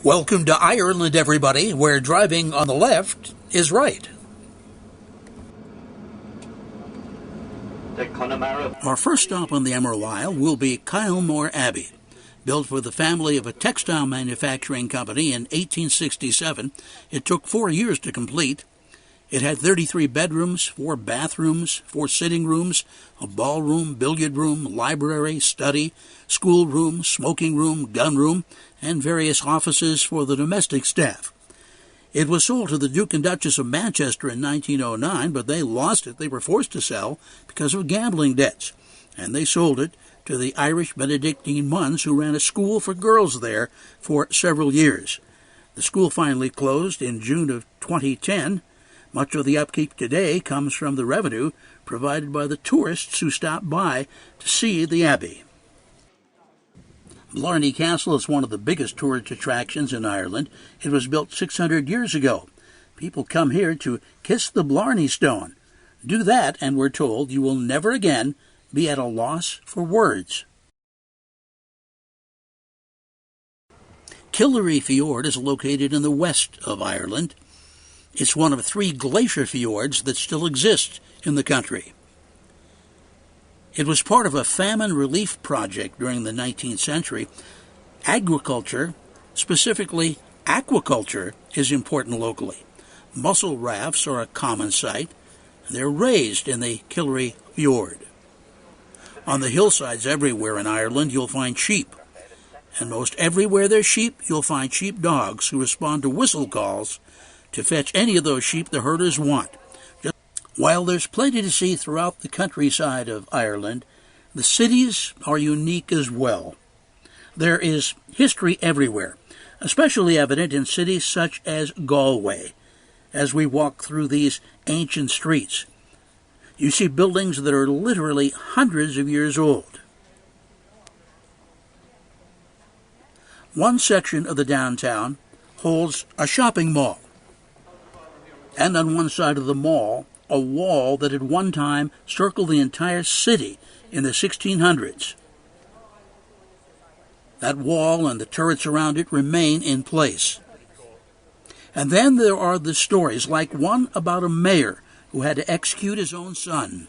Welcome to Ireland, everybody, where driving on the left is right. Our first stop on the Emerald Isle will be Kylemore Abbey. Built for the family of a textile manufacturing company in 1867, it took 4 years to complete. It had 33 bedrooms, 4 bathrooms, 4 sitting rooms, a ballroom, billiard room, library, study, schoolroom, smoking room, gun room, and various offices for the domestic staff. It was sold to the Duke and Duchess of Manchester in 1909, but they lost it. They were forced to sell because of gambling debts, and they sold it to the Irish Benedictine nuns who ran a school for girls there for several years. The school finally closed in June of 2010. Much of the upkeep today comes from the revenue provided by the tourists who stop by to see the abbey. Blarney Castle is one of the biggest tourist attractions in Ireland. It was built 600 years ago. People come here to kiss the Blarney Stone. Do that, and we're told you will never again be at a loss for words. Killary Fjord is located in the west of Ireland. It's one of 3 glacier fjords that still exist in the country. It was part of a famine relief project during the 19th century. Agriculture, specifically aquaculture, is important locally. Mussel rafts are a common sight. They're raised in the Killary Fjord. On the hillsides everywhere in Ireland, you'll find sheep. And most everywhere there's sheep, you'll find sheep dogs who respond to whistle calls to fetch any of those sheep the herders want. While there's plenty to see throughout the countryside of Ireland, the cities are unique as well. There is history everywhere, especially evident in cities such as Galway. As we walk through these ancient streets, you see buildings that are literally hundreds of years old. One section of the downtown holds a shopping mall. And on one side of the mall, a wall that at one time circled the entire city in the 1600s. That wall and the turrets around it remain in place. And then there are the stories, like one about a mayor who had to execute his own son.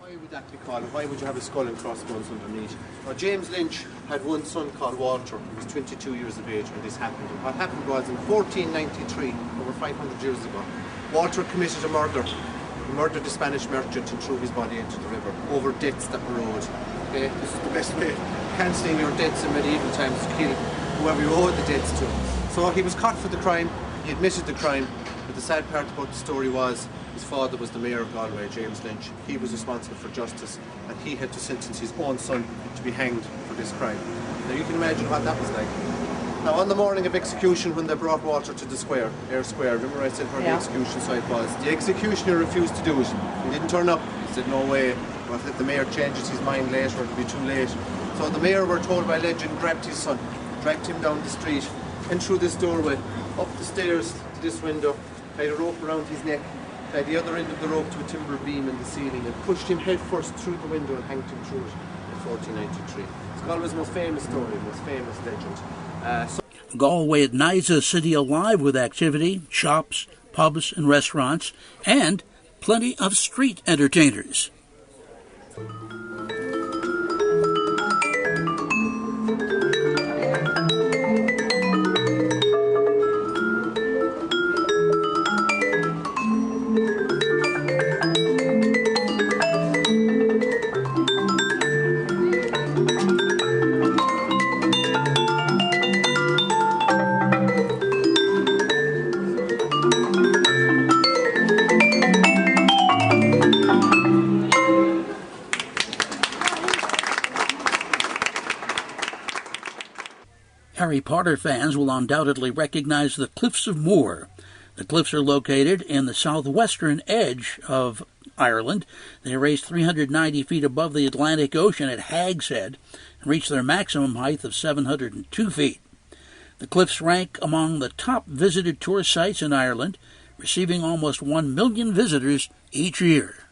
Why would that be called? Why would you have a skull and crossbones underneath? Well, James Lynch had one son called Walter. He was 22 years of age when this happened. And what happened was in 1493, over 500 years ago, Walter committed a murder. He murdered a Spanish merchant and threw his body into the river over debts that were owed. Okay? This is the best way. Cancelling your debts in medieval times to kill whoever you owed the debts to. So he was caught for the crime. He admitted the crime. But the sad part about the story was his father was the mayor of Galway, James Lynch. He was responsible for justice, and he had to sentence his own son to be hanged for this crime. Now you can imagine what that was like. Now on the morning of execution, when they brought Walter to the square, Eyre Square, remember I said where the execution site was? The executioner refused to do it. He didn't turn up. He said, no way. What if the mayor changes his mind later, it'll be too late. So the mayor, we're told by legend, grabbed his son, dragged him down the street, and through this doorway, up the stairs to this window, tied a rope around his neck, tied the other end of the rope to a timber beam in the ceiling, and pushed him head first through the window and hanged him through it in 1493. It's Galway's most famous story, most famous legend. Galway at night is a city alive with activity, shops, pubs, and restaurants, and plenty of street entertainers. Harry Potter fans will undoubtedly recognize the Cliffs of Moher. The cliffs are located in the southwestern edge of Ireland. They raise 390 feet above the Atlantic Ocean at Hag's Head and reach their maximum height of 702 feet. The cliffs rank among the top visited tourist sites in Ireland, receiving almost 1 million visitors each year.